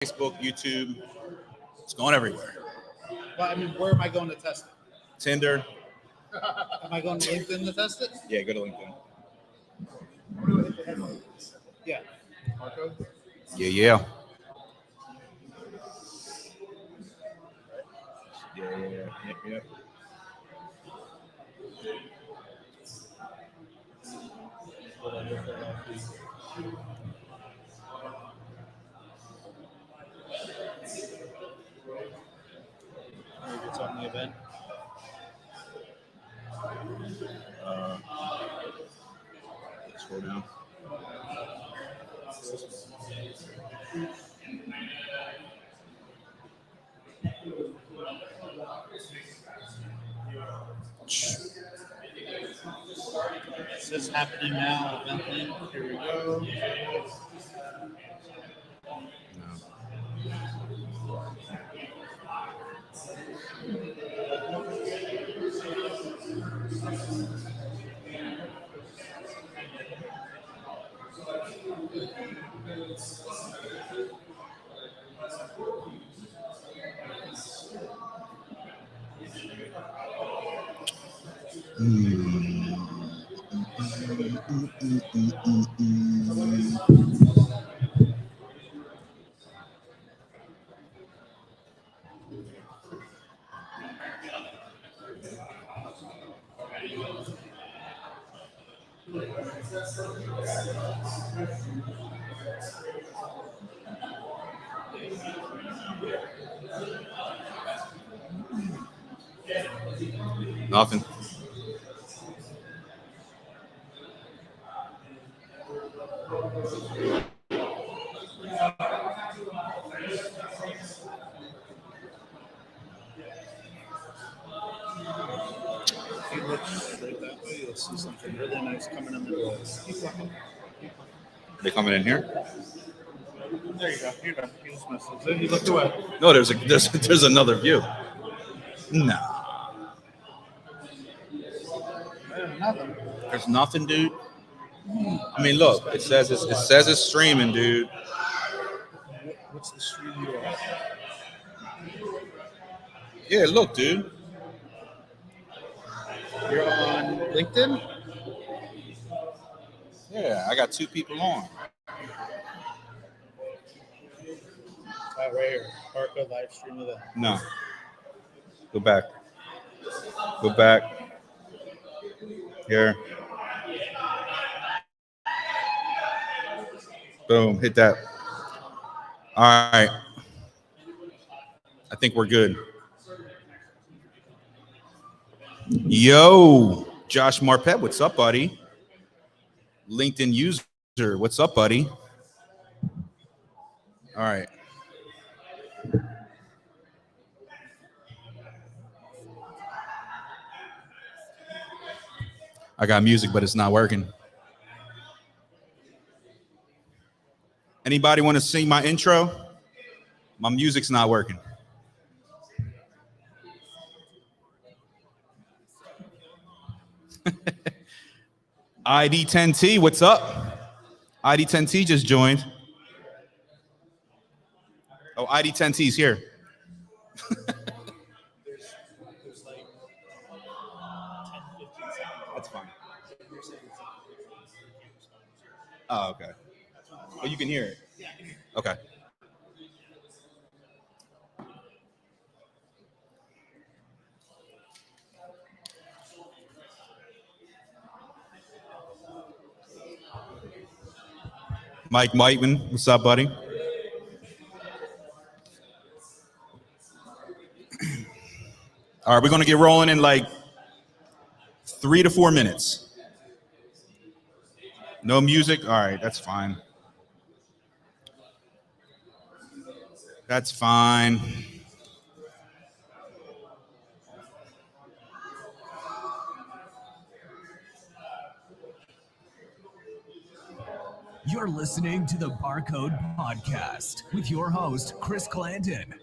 Facebook, YouTube. It's going everywhere. But I mean, where am I going to test it? Tinder. Am I going to LinkedIn to test it? Yeah, go to LinkedIn. Yeah. BarCode? Yeah. Yeah. It's on the event. Scroll down. Is this happening now? Event link. Here we go. Nothing. If you look straight that way, you'll see something really nice coming in the door. Keep looking. They coming in here? There you go. You're done. You just missed it. Then you looked away. No, there's another view. Nah. Nothing. There's nothing, dude. I mean, look, it says it's streaming, dude. What's the stream URL? Yeah, look, dude. You're on LinkedIn? Yeah, I got 2 people on. Right here. BarCode live stream event. No. Go back. Go back. Here. Boom. Hit that. All right. I think we're good. Yo, Josh Marpet, what's up, buddy? LinkedIn user, what's up, buddy? All right. I got music, but it's not working. Anybody want to sing my intro? My music's not working. ID10T, what's up? ID10T just joined. Oh, ID10T's here. There's like 10, 15 seconds. That's fine. You're saying it's Oh, okay. Oh, you can hear it? Yeah, I can hear it. Okay. Mike Whiteman, what's up, buddy? All right, we're going to get rolling in like 3 to 4 minutes. No music? All right, that's fine. That's fine. You're listening to the BarCode Podcast with your host, Chris Clanton.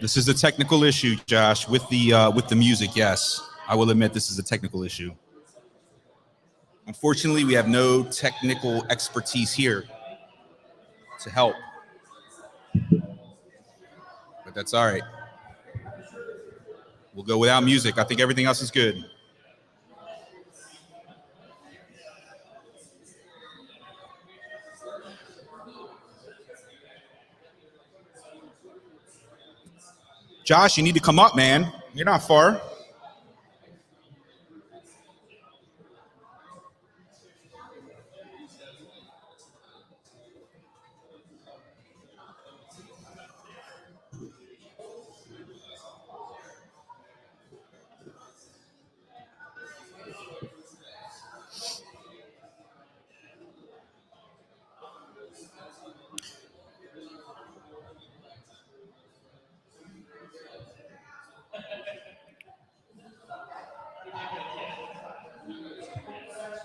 This is a technical issue, Josh, with the music. Yes, I will admit this is a technical issue. Unfortunately, we have no technical expertise here to help, but that's all right. We'll go without music. I think everything else is good. Josh, you need to come up, man. You're not far.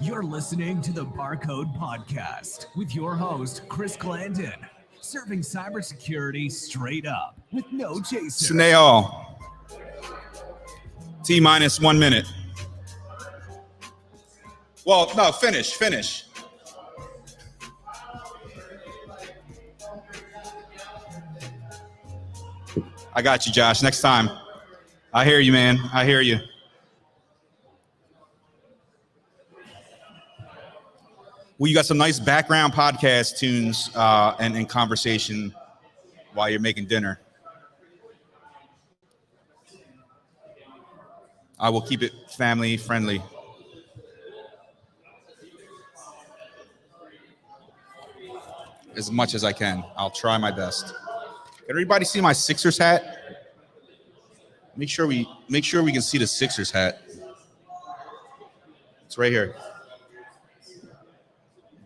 You're listening to the BarCode Podcast with your host, Chris Glandon, serving cybersecurity straight up with no chaser. Snehal. T-minus 1 minute. Well, no, finish. I got you, Josh. Next time. I hear you, man. I hear you. Well, you got some nice background podcast tunes and conversation while you're making dinner. I will keep it family friendly. As much as I can. I'll try my best. Can everybody see my Sixers hat? Make sure we can see the Sixers hat. It's right here.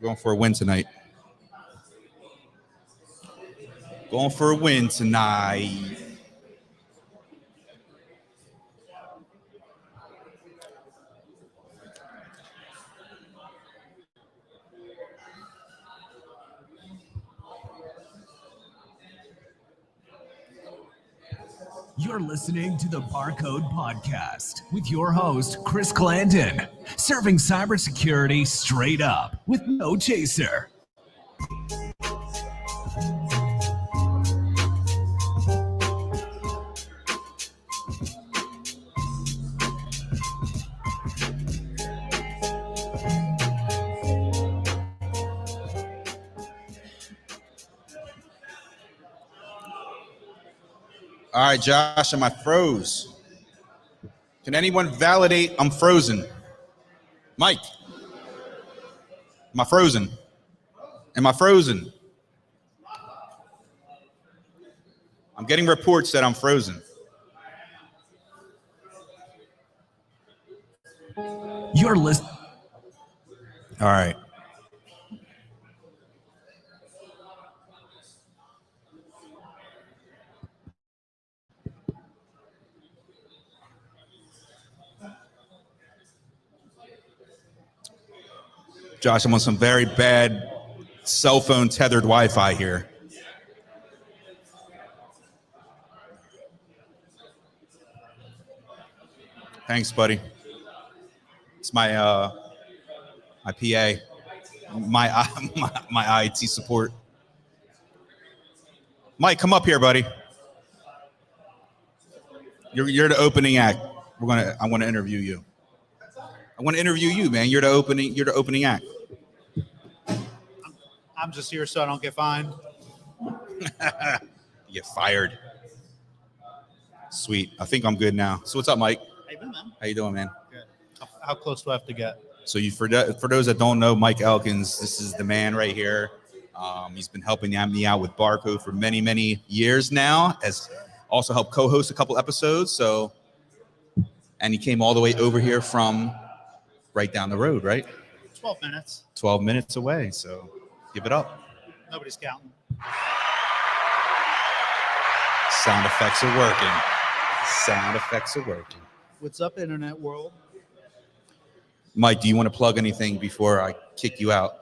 Going for a win tonight. Going for a win tonight. You're listening to the BarCode Podcast with your host, Chris Glandon, serving cybersecurity straight up with no chaser. All right, Josh, am I froze? Can anyone validate I'm frozen? Mike, am I frozen? Am I frozen? I'm getting reports that I'm frozen. You're listening. All right. Josh, I'm on some very bad cell phone tethered Wi-Fi here. Thanks, buddy. It's my PA, my IT support. Mike, come up here, buddy. You're the opening act. I want to interview you. I want to interview you, man. You're the opening act. I'm just here so I don't get fined. You get fired. Sweet. I think I'm good now. So what's up, Mike? How you doing, man? How you doing, man? Good. How close do I have to get? So for those that don't know, Mike Elkins, this is the man right here. He's been helping me out with BarCode for many, many years now. Has also helped co-host a couple episodes. And he came all the way over here from right down the road, right? 12 minutes. 12 minutes away. So give it up. Nobody's counting. Sound effects are working. Sound effects are working. What's up, internet world? Mike, do you want to plug anything before I kick you out?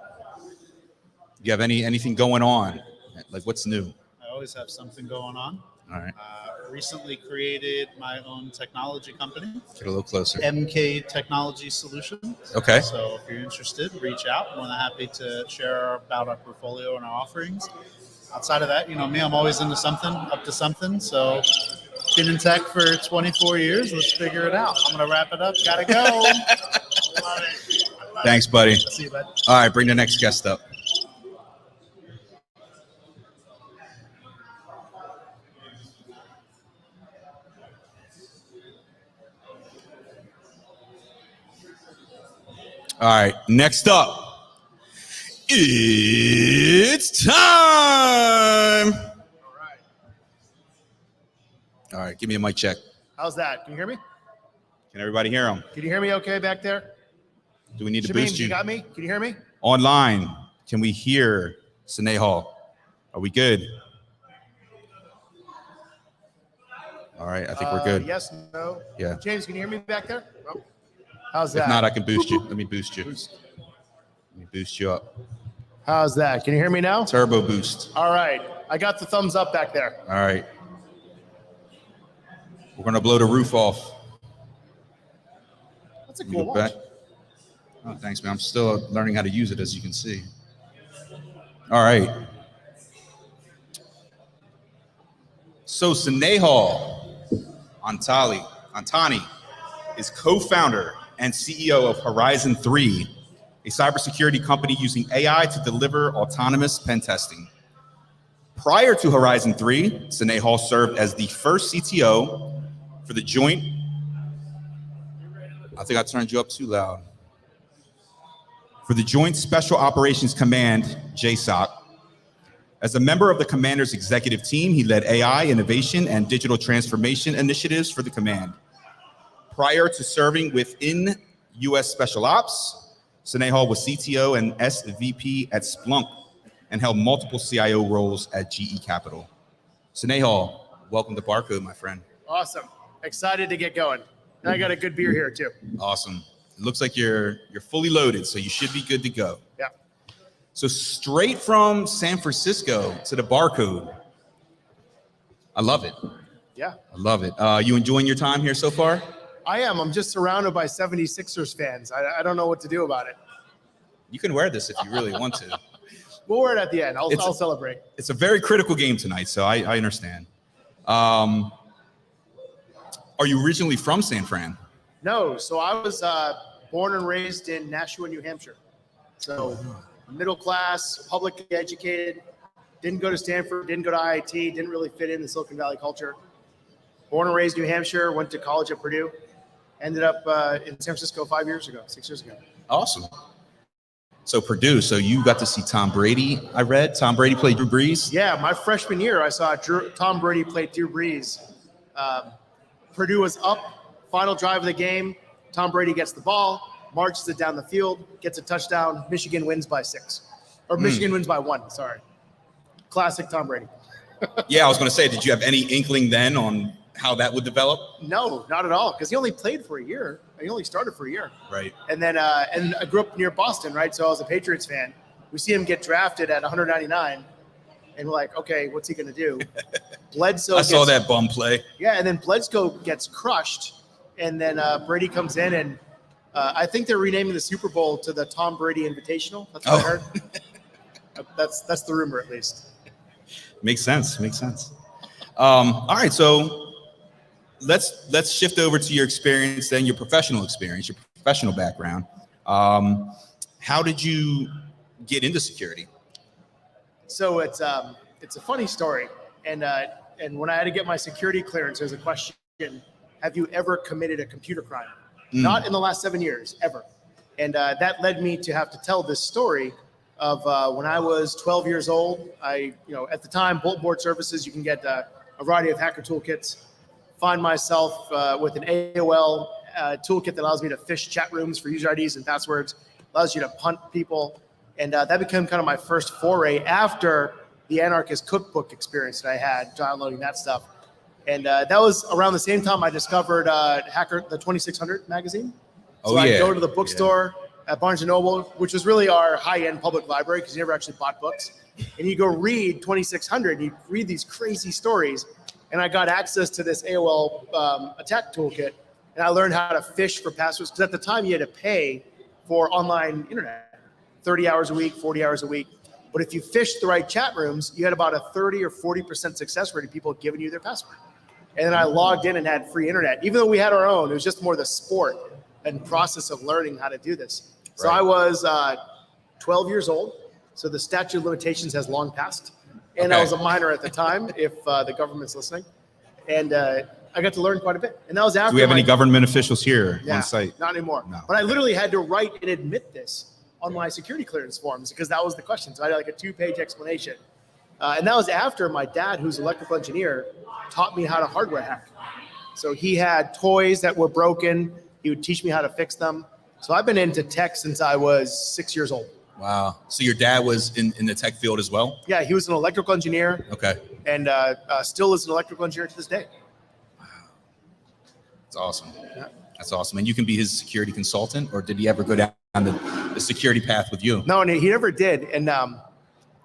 Do you have anything going on? Like, what's new? I always have something going on. All right. Recently created my own technology company, Get a little closer. MK Technology Solutions. Okay. So if you're interested, reach out. More than happy to share about our portfolio and our offerings. Outside of that, you know me, I'm always into something, up to something. So been in tech for 24 years. Let's figure it out. I'm going to wrap it up. Got to go. Love it. Thanks, buddy. See you, bud. All right, bring the next guest up. All right, next up, it's time. All right, give me a mic check. How's that? Can you hear me? Can everybody hear him? Can you hear me okay back there? Do we need to Shamim, boost you? you got me? Can you hear me? Online, can we hear Snehal? Are we good? All right, I think we're good. Yes, no. Yeah. James, can you hear me back there? Oh. How's If that? not, I can boost you. Let me boost you. Let me boost you up. How's that? Can you hear me now? Turbo boost. All right. I got the thumbs up back there. All right. We're going to blow the roof off. That's a Let me cool go watch. back. Oh, thanks, man. I'm still learning how to use it, as you can see. All right. So Snehal Antani is co-founder and CEO of Horizon 3, a cybersecurity company using AI to deliver autonomous pen testing. Prior to Horizon 3, Snehal served as the first CTO for the joint. I think I turned you up too loud. For the Joint Special Operations Command, JSOC. As a member of the commander's executive team, he led AI, innovation, and digital transformation initiatives for the command. Prior to serving within U.S. Special Ops, Snehal was CTO and SVP at Splunk and held multiple CIO roles at GE Capital. Snehal, welcome to BarCode, my friend. Awesome. Excited to get going. And I got a good beer here too. Awesome. It looks like you're fully loaded, so you should be good to go. Yeah. So straight from San Francisco to the BarCode. I love it. Yeah. I love it. You enjoying your time here so far? I am. I'm just surrounded by 76ers fans. I don't know what to do about it. You can wear this if you really want to. We'll wear it at the end. I'll celebrate. It's a very critical game tonight, so I understand. Are you originally from San Fran? No. So I was born and raised in Nashua, New Hampshire. So middle class, publicly educated, didn't go to Stanford, didn't go to IIT, didn't really fit in the Silicon Valley culture. Born and raised New Hampshire, went to college at Purdue, ended up in San Francisco 6 years ago. Awesome. So Purdue, so you got to see Tom Brady, I read. Tom Brady played Drew Brees. Yeah, my freshman year, I saw Tom Brady play Drew Brees. Purdue was up, final drive of the game. Tom Brady gets the ball, marches it down the field, gets a touchdown. Michigan wins by 6. Or Michigan wins by 1, sorry. Classic Tom Brady. Yeah, I was going to say, did you have any inkling then on how that would develop? No, not at all, because he only played for a year. He only started for a year. Right. And then and I grew up near Boston, right? So I was a Patriots fan. We see him get drafted at 199, and we're like, okay, what's he going to do? Bledsoe. I saw that bum play. Yeah, and then Bledsoe gets crushed, and then Brady comes in, and I think they're renaming the Super Bowl to the Tom Brady Invitational. That's what I heard. That's the rumor, at least. Makes sense. All right, so let's shift over to your experience then, your professional experience, your professional background. How did you get into security? So it's a funny story, and when I had to get my security clearance, there's a question: have you ever committed a computer crime? Not in the last 7 years, ever. And that led me to have to tell this story of when I was 12 years old. At the time, Bulletin Board Services, you can get a variety of hacker toolkits. Find myself with an AOL toolkit that allows me to phish chat rooms for user IDs and passwords, allows you to punt people. And that became kind of my first foray after the Anarchist Cookbook experience that I had, downloading that stuff. And that was around the same time I discovered the 2600 magazine. So I'd go to the bookstore at Barnes & Noble, which was really our high-end public library because you never actually bought books. And you go read 2600, and you read these crazy stories. and I got access to this AOL attack toolkit, and I learned how to fish for passwords, because at the time you had to pay for online internet, 30 hours a week, 40 hours a week. But if you fished the right chat rooms, you had about a 30 or 40% success rate of people giving you their password. And then I logged in and had free internet. Even though we had our own, it was just more the sport and process of learning how to do this. So I was 12 years old. So the statute of limitations has long passed. And I was a minor at the time, if the government's listening. And I got to learn quite a bit. And that was after. Do we have any government officials here on site? Not anymore. No. But I literally had to write and admit this on my security clearance forms, because that was the question. So I had like a 2-page explanation. And that was after my dad, who's an electrical engineer, taught me how to hardware hack. So he had toys that were broken. He would teach me how to fix them. So I've been into tech since I was 6 years old. Wow. So your dad was in the tech field as well? Yeah, he was an electrical engineer. Okay. And still is an electrical engineer to this day. That's awesome. Yeah. That's awesome. And you can be his security consultant, or did he ever go down the security path with you? No, and he never did. And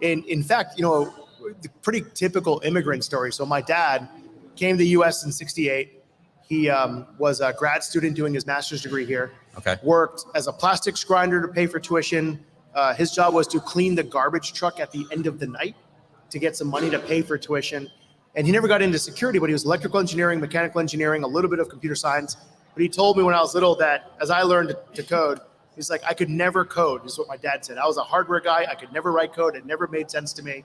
in fact, the pretty typical immigrant story. So my dad came to the U.S. in '68. He was a grad student doing his master's degree here. Okay. Worked as a plastics grinder to pay for tuition. His job was to clean the garbage truck at the end of the night to get some money to pay for tuition. And he never got into security, but he was electrical engineering, mechanical engineering, a little bit of computer science. But he told me when I was little that as I learned to code, he's like, I could never code, is what my dad said. I was a hardware guy. I could never write code. It never made sense to me.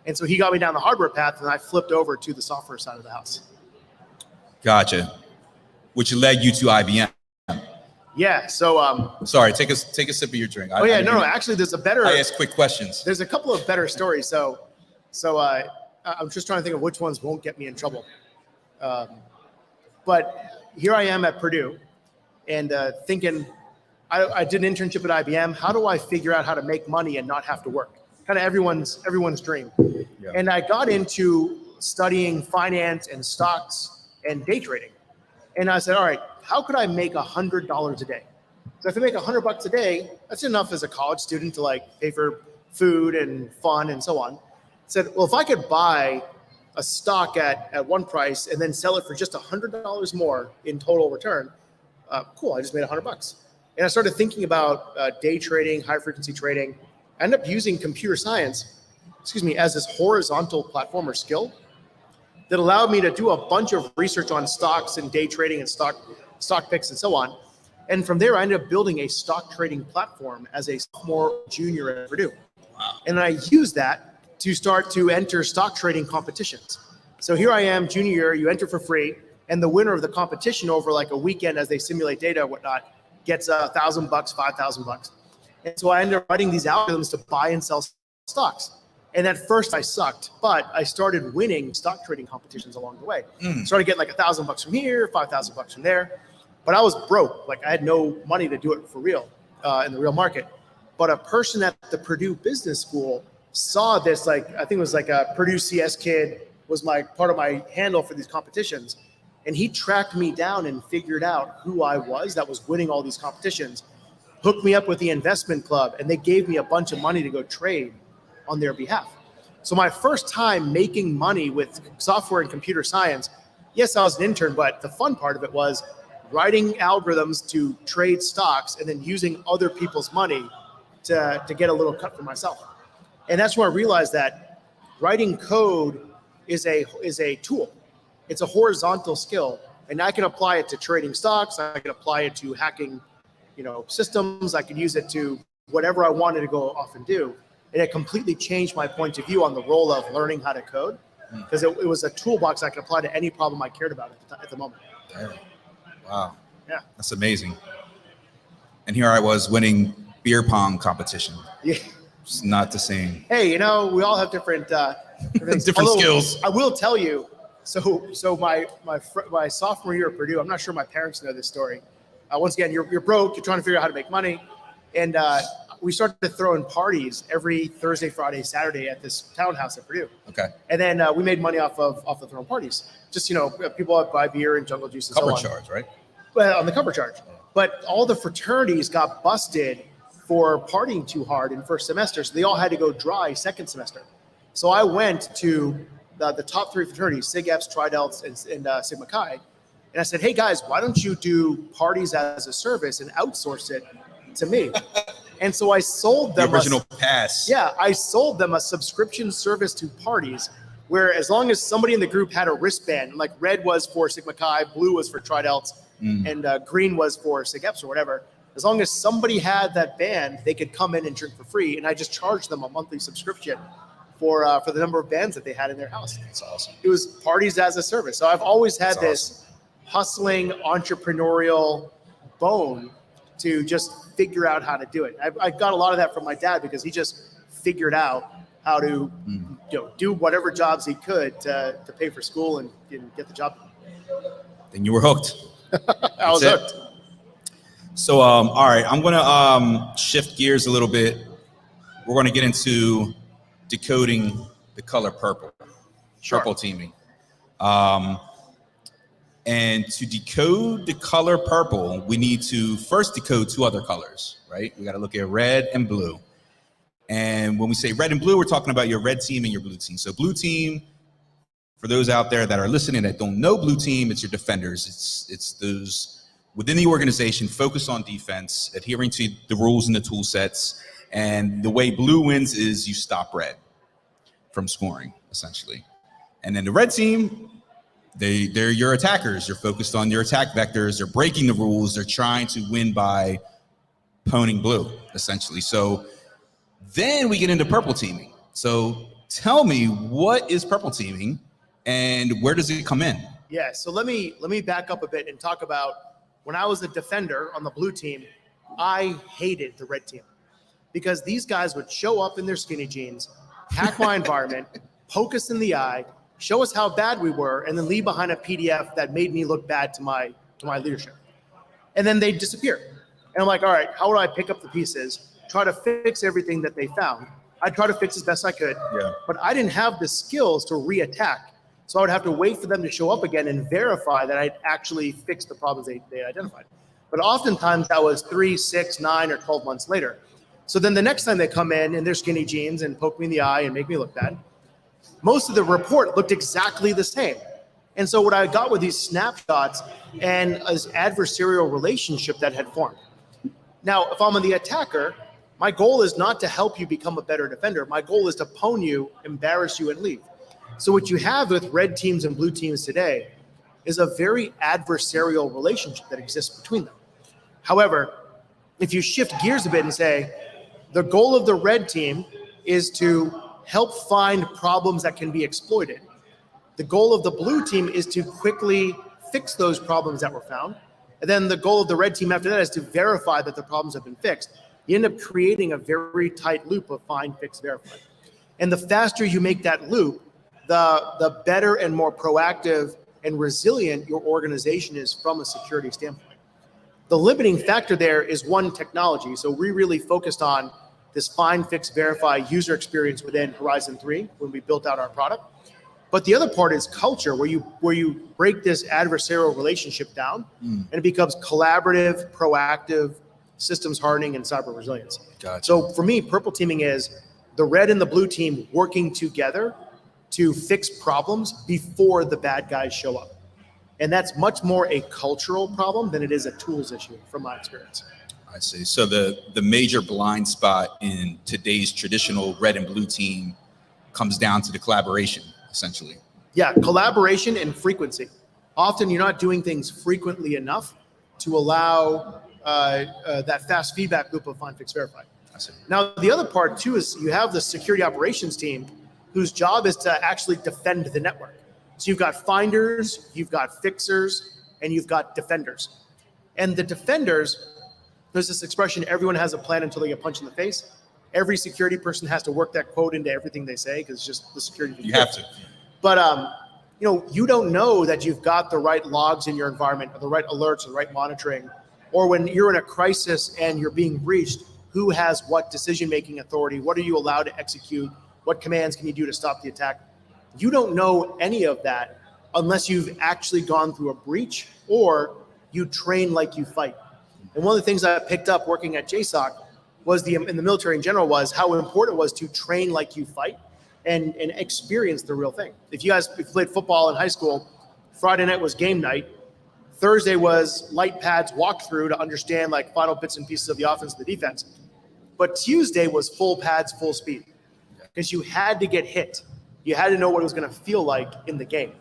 And so he got me down the hardware path, and I flipped over to the software side of the house. Gotcha. Which led you to IBM. Yeah. So Sorry, take a sip of your drink. no. Actually, there's a better. I ask quick questions. There's a couple of better stories. So I'm just trying to think of which ones won't get me in trouble. But here I am at Purdue, and thinking, I did an internship at IBM. How do I figure out how to make money and not have to work? Kind of everyone's dream. Yeah. And I got into studying finance and stocks and day trading. And I said, all right, how could I make $100 a day? So if I make $100 a day, that's enough as a college student to like pay for food and fun and so on. I said, well, if I could buy a stock at one price and then sell it for just $100 more in total return, cool, I just made $100. And I started thinking about day trading, high frequency trading. I ended up using computer science, as this horizontal platform or skill that allowed me to do a bunch of research on stocks and day trading and stock picks and so on. And from there, I ended up building a stock trading platform as a sophomore, junior at Purdue. Wow. And I used that to start to enter stock trading competitions. So here I am, junior year, you enter for free, and the winner of the competition over like a weekend as they simulate data and whatnot gets $1,000, $5,000. And so I ended up writing these algorithms to buy and sell stocks. And at first I sucked, but I started winning stock trading competitions along the way. Started getting like $1,000 from here, $5,000 from there. But I was broke. Like I had no money to do it for real in the real market. But a person at the Purdue Business School saw this, like I think it was like a Purdue CS kid was part of my handle for these competitions. And he tracked me down and figured out who I was that was winning all these competitions, hooked me up with the investment club, and they gave me a bunch of money to go trade on their behalf. So my first time making money with software and computer science, yes, I was an intern, but the fun part of it was writing algorithms to trade stocks and then using other people's money to get a little cut for myself. And that's where I realized that writing code is a tool. It's a horizontal skill, and I can apply it to trading stocks. I can apply it to hacking, systems. I can use it to whatever I wanted to go off and do. And it completely changed my point of view on the role of learning how to code, because it was a toolbox I could apply to any problem I cared about at the moment. Yeah. Wow. Yeah. That's amazing. And here I was winning beer pong competition. Yeah. It's not the same. Hey, we all have different different skills. I will tell you. So my sophomore year at Purdue, I'm not sure my parents know this story. Once again, you're broke. You're trying to figure out how to make money, and we started throwing parties every Thursday, Friday, Saturday at this townhouse at Purdue. Okay. And then we made money off of throwing parties. Just people would buy beer and jungle juice and cover so on. charge, right? Well, on the cover charge. But all the fraternities got busted for partying too hard in first semester, so they all had to go dry second semester. So I went to the top 3 fraternities, Sig Eps, Tri Delts, and Sigma Chi. And I said, hey guys, why don't you do parties as a service and outsource it to me? And so I sold them the original pass. Yeah, I sold them a subscription service to parties where as long as somebody in the group had a wristband, like red was for Sigma Chi, blue was for Tri Delts, and green was for Sig Eps or whatever, as long as somebody had that band, they could come in and drink for free. And I just charged them a monthly subscription for the number of bands that they had in their house. That's awesome. It was parties as a service. So I've always had That's this awesome. hustling entrepreneurial bone to just figure out how to do it. I got a lot of that from my dad because he just figured out how to do whatever jobs he could to pay for school and get the job done. Then you were hooked. I was hooked. So, all right, I'm going to shift gears a little bit. We're going to get into decoding the color purple, purple teaming. And to decode the color purple, we need to first decode 2 other colors, right? We got to look at red and blue. And when we say red and blue, we're talking about your red team and your blue team. So blue team, for those out there that are listening that don't know blue team, it's your defenders. It's those within the organization focused on defense, adhering to the rules and the tool sets. And the way blue wins is you stop red from scoring, essentially. And then the red team, they're your attackers. You're focused on your attack vectors. They're breaking the rules. They're trying to win by poning blue, essentially. So then we get into purple teaming. So tell me, what is purple teaming and where does it come in? Yeah, so let me back up a bit and talk about when I was a defender on the blue team, I hated the red team because these guys would show up in their skinny jeans, hack my environment, poke us in the eye, show us how bad we were, and then leave behind a PDF that made me look bad to my leadership. And then they'd disappear. And I'm like, all right, how would I pick up the pieces, try to fix everything that they found? I'd try to fix as best I could, but I didn't have the skills to re-attack. So I would have to wait for them to show up again and verify that I'd actually fixed the problems they identified. But oftentimes that was 3, 6, 9, or 12 months later. So then the next time they come in their skinny jeans and poke me in the eye and make me look bad, most of the report looked exactly the same. And so what I got were these snapshots and this adversarial relationship that had formed. Now, if I'm the attacker, my goal is not to help you become a better defender. My goal is to pwn you, embarrass you, and leave. So what you have with red teams and blue teams today is a very adversarial relationship that exists between them. However, if you shift gears a bit and say, the goal of the red team is to help find problems that can be exploited. The goal of the blue team is to quickly fix those problems that were found. And then the goal of the red team after that is to verify that the problems have been fixed. You end up creating a very tight loop of find, fix, verify. And the faster you make that loop, the better and more proactive and resilient your organization is from a security standpoint. The limiting factor there is one technology. So we really focused on this find, fix, verify user experience within Horizon 3 when we built out our product. But the other part is culture, where you break this adversarial relationship down and it becomes collaborative, proactive, systems hardening, and cyber resilience. Gotcha. So for me, purple teaming is the red and the blue team working together to fix problems before the bad guys show up. And that's much more a cultural problem than it is a tools issue from my experience. I see. So the major blind spot in today's traditional red and blue team comes down to the collaboration, essentially. Yeah, collaboration and frequency. Often you're not doing things frequently enough to allow that fast feedback loop of find, fix, verify. I see. Now, the other part too is you have the security operations team whose job is to actually defend the network. So you've got finders, you've got fixers, and you've got defenders. And the defenders, there's this expression, everyone has a plan until they get punched in the face. Every security person has to work that quote into everything they say because it's just the security. You have to. But you don't know that you've got the right logs in your environment, or the right alerts, or the right monitoring, or when you're in a crisis and you're being breached, who has what decision-making authority? What are you allowed to execute? What commands can you do to stop the attack? You don't know any of that unless you've actually gone through a breach or you train like you fight. And one of the things I picked up working at JSOC was in the military in general was how important it was to train like you fight and experience the real thing. If you played football in high school, Friday night was game night. Thursday was light pads walkthrough to understand like final bits and pieces of the offense and the defense. But Tuesday was full pads, full speed, because you had to get hit. You had to know what it was going to feel like in the game.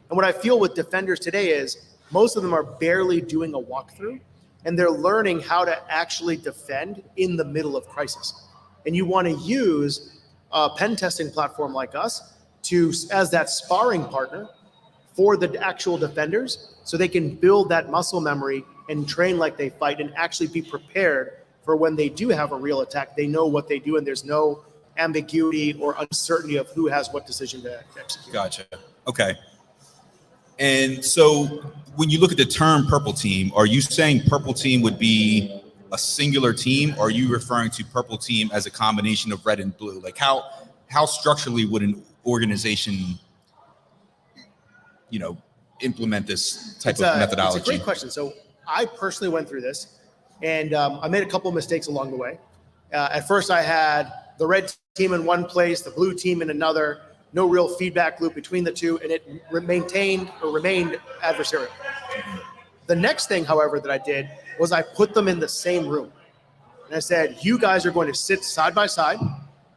And what I feel with defenders today is most of them are barely doing a walkthrough, and they're learning how to actually defend in the middle of crisis. And you want to use a pen testing platform like us as that sparring partner for the actual defenders, so they can build that muscle memory and train like they fight and actually be prepared for when they do have a real attack. They know what they do, and there's no ambiguity or uncertainty of who has what decision to execute. Gotcha. Okay. And so when you look at the term purple team, are you saying purple team would be a singular team, or are you referring to purple team as a combination of red and blue? Like how structurally would an organization, implement this type of methodology? It's a great question. So I personally went through this, and I made a couple of mistakes along the way. At first, I had the red team in one place, the blue team in another, no real feedback loop between the two, and it remained adversarial. The next thing, however, that I did was I put them in the same room. And I said, you guys are going to sit side by side.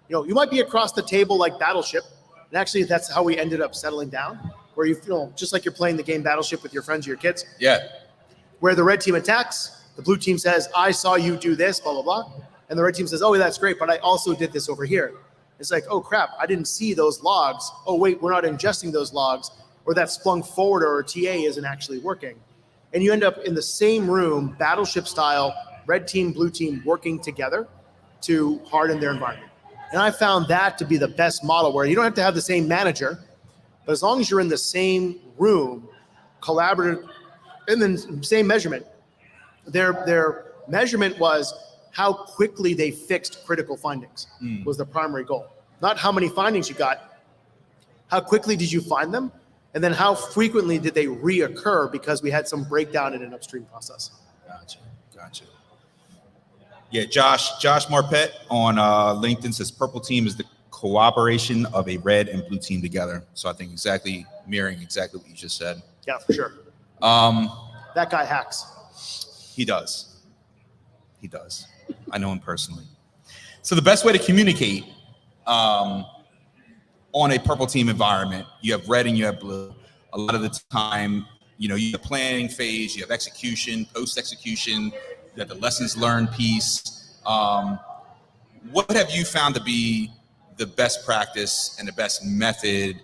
You might be across the table like Battleship. And actually, that's how we ended up settling down, where just like you're playing the game Battleship with your friends or your kids. Yeah. Where the red team attacks, the blue team says, I saw you do this, blah, blah, blah. And the red team says, oh, that's great, but I also did this over here. It's like, oh, crap, I didn't see those logs. Oh, wait, we're not ingesting those logs. Or that Splunk forwarder or TA isn't actually working. And you end up in the same room, Battleship style, red team, blue team, working together to harden their environment. And I found that to be the best model, where you don't have to have the same manager, but as long as you're in the same room, collaborative, and then same measurement. Their measurement was how quickly they fixed critical findings was the primary goal. Not how many findings you got, how quickly did you find them, and then how frequently did they reoccur because we had some breakdown in an upstream process. Gotcha. Yeah, Josh Marpet on LinkedIn says purple team is the cooperation of a red and blue team together. So I think mirroring exactly what you just said. Yeah, for sure. That guy hacks. He does. I know him personally. So the best way to communicate on a purple team environment, you have red and you have blue. A lot of the time, you have planning phase, you have execution, post-execution, you have the lessons learned piece. What have you found to be the best practice and the best method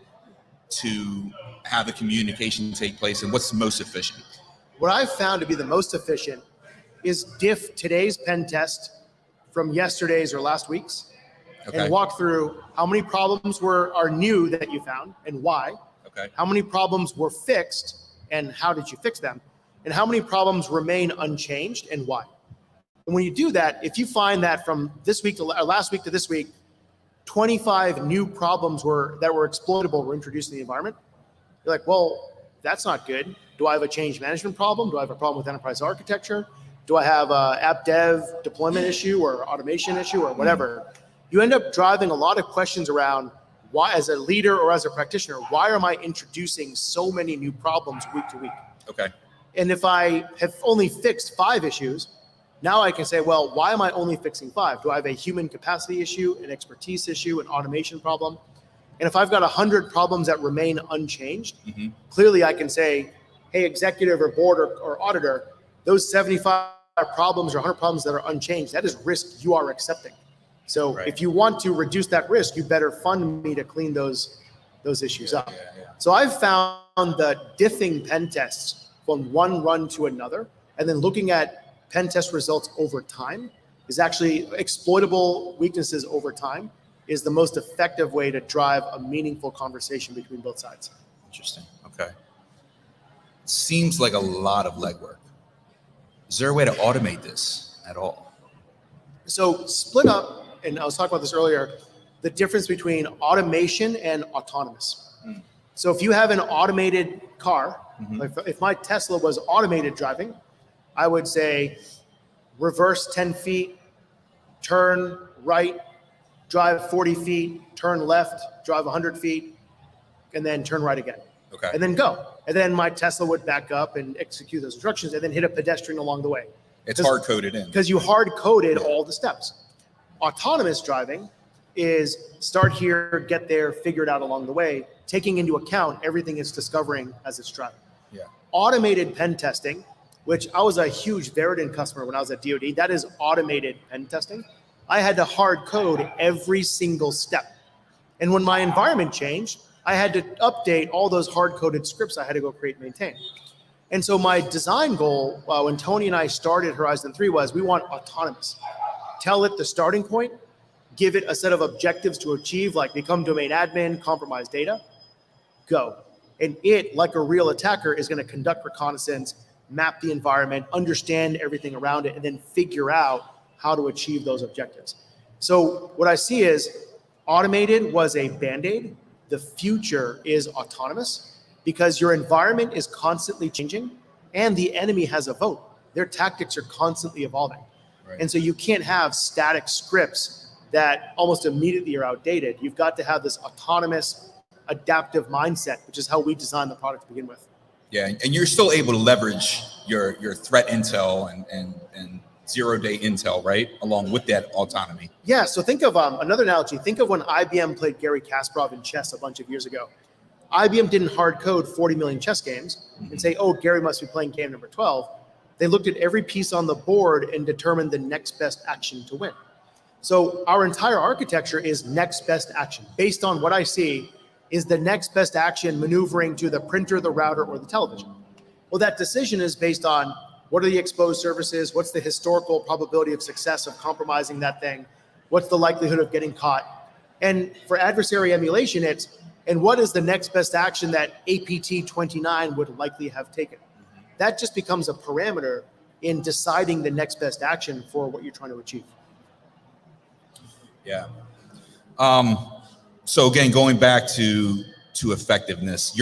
to have the communication take place, and what's most efficient? What I've found to be the most efficient is diff today's pen test from yesterday's or last week's, and walk through how many problems are new that you found and why. Okay. How many problems were fixed and how did you fix them? And how many problems remain unchanged and why? And when you do that, if you find that from this week to last week to this week, 25 new problems that were exploitable were introduced in the environment, you're like, well, that's not good. Do I have a change management problem? Do I have a problem with enterprise architecture? Do I have a app dev deployment issue or automation issue or whatever? You end up driving a lot of questions around why, as a leader or as a practitioner, why am I introducing so many new problems week to week? Okay. And if I have only fixed 5 issues, now I can say, well, why am I only fixing 5? Do I have a human capacity issue, an expertise issue, an automation problem? And if I've got 100 problems that remain unchanged, clearly I can say, hey, executive or board or auditor, those 75 problems or 100 problems that are unchanged, that is risk you are accepting. So if you want to reduce that risk, you better fund me to clean those issues up. So I've found that diffing pen tests from one run to another, and then looking at pen test results over time is actually exploitable weaknesses over time is the most effective way to drive a meaningful conversation between both sides. Interesting. Okay. Seems like a lot of legwork. Is there a way to automate this at all? So split up, and I was talking about this earlier, the difference between automation and autonomous. So if you have an automated car, like if my Tesla was automated driving, I would say reverse 10 feet, turn right, drive 40 feet, turn left, drive 100 feet, and then turn right again. Okay. And then go. And then my Tesla would back up and execute those instructions and then hit a pedestrian along the way. It's hard coded in. Because you hard coded all the steps. Autonomous driving is start here, get there, figure it out along the way, taking into account everything it's discovering as it's driving. Yeah. Automated pen testing, which I was a huge Veridin customer when I was at DoD. That is automated pen testing. I had to hard code every single step. And when my environment changed, I had to update all those hard-coded scripts I had to go create and maintain. And so my design goal when Tony and I started Horizon 3 was we want autonomous. Tell it the starting point, give it a set of objectives to achieve, like become domain admin, compromise data, go. And it, like a real attacker, is going to conduct reconnaissance, map the environment, understand everything around it, and then figure out how to achieve those objectives. So what I see is automated was a Band-Aid. The future is autonomous because your environment is constantly changing and the enemy has a vote. Their tactics are constantly evolving. Right. And so you can't have static scripts that almost immediately are outdated. You've got to have this autonomous, adaptive mindset, which is how we designed the product to begin with. Yeah, and you're still able to leverage your threat intel and zero-day intel, right, along with that autonomy. Yeah, so think of another analogy. Think of when IBM played Garry Kasparov in chess a bunch of years ago. IBM didn't hard code 40 million chess games and say, oh, Gary must be playing game number 12. They looked at every piece on the board and determined the next best action to win. So our entire architecture is next best action. Based on what I see is the next best action maneuvering to the printer, the router, or the television. Well, that decision is based on what are the exposed services? What's the historical probability of success of compromising that thing? What's the likelihood of getting caught? And for adversary emulation, it's, and what is the next best action that APT 29 would likely have taken? That just becomes a parameter in deciding the next best action for what you're trying to achieve. Yeah. So again, going back to effectiveness,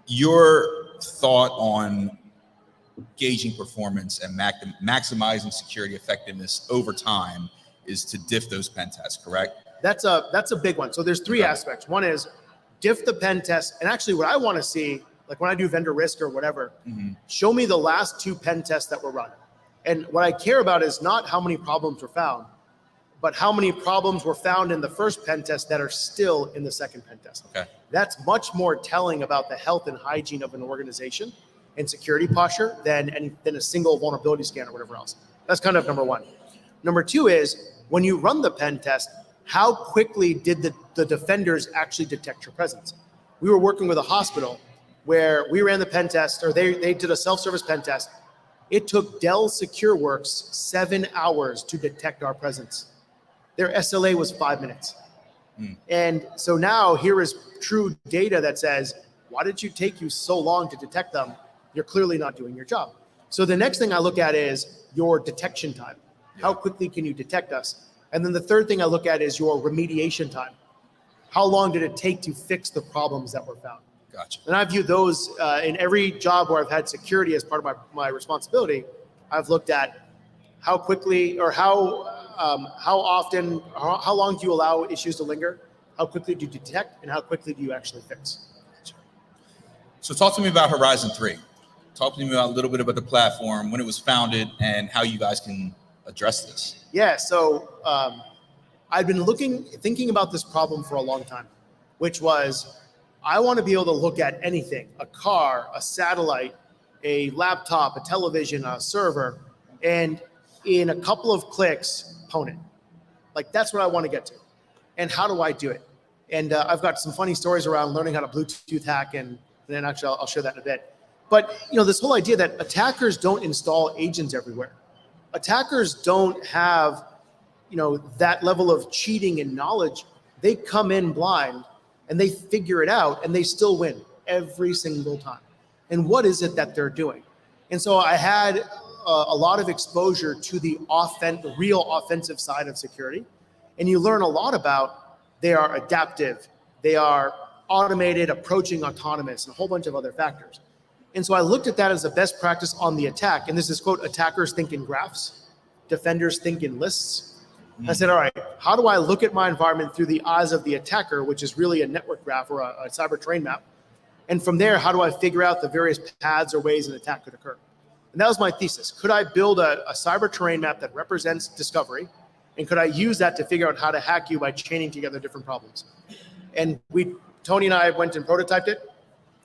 your thought on gauging performance and maximizing security effectiveness over time is to diff those pen tests, correct? That's a big one. So there's three aspects. One is diff the pen test. And actually what I want to see, like when I do vendor risk or whatever, show me the last 2 pen tests that were run. And what I care about is not how many problems were found, but how many problems were found in the first pen test that are still in the second pen test. Okay. That's much more telling about the health and hygiene of an organization and security posture than a single vulnerability scan or whatever else. That's kind of number one. Number 2 is when you run the pen test, how quickly did the defenders actually detect your presence? We were working with a hospital where we ran the pen test, or they did a self-service pen test. It took Dell SecureWorks 7 hours to detect our presence. Their SLA was 5 minutes. And so now here is true data that says, why did it take you so long to detect them? You're clearly not doing your job. So the next thing I look at is your detection time. How quickly can you detect us? And then the third thing I look at is your remediation time. How long did it take to fix the problems that were found? Gotcha. And I view those in every job where I've had security as part of my responsibility. I've looked at how quickly or how often, how long do you allow issues to linger? How quickly do you detect, and how quickly do you actually fix? So talk to me about Horizon 3. Talk to me about a little bit about the platform, when it was founded, and how you guys can address this. Yeah, so I've been thinking about this problem for a long time, which was I want to be able to look at anything, a car, a satellite, a laptop, a television, a server, and in a couple of clicks, pwn it. Like that's what I want to get to. And how do I do it? And I've got some funny stories around learning how to Bluetooth hack, and then actually I'll share that in a bit. But this whole idea that attackers don't install agents everywhere. Attackers don't have, that level of cheating and knowledge. They come in blind and they figure it out and they still win every single time. And what is it that they're doing? And so I had a lot of exposure to the real offensive side of security. And you learn a lot about they are adaptive, they are automated, approaching autonomous, and a whole bunch of other factors. And so I looked at that as a best practice on the attack. And this is, quote, attackers think in graphs, defenders think in lists. I said, all right, how do I look at my environment through the eyes of the attacker, which is really a network graph or a cyber terrain map? And from there, how do I figure out the various paths or ways an attack could occur? And that was my thesis. Could I build a cyber terrain map that represents discovery? And could I use that to figure out how to hack you by chaining together different problems? And Tony and I went and prototyped it.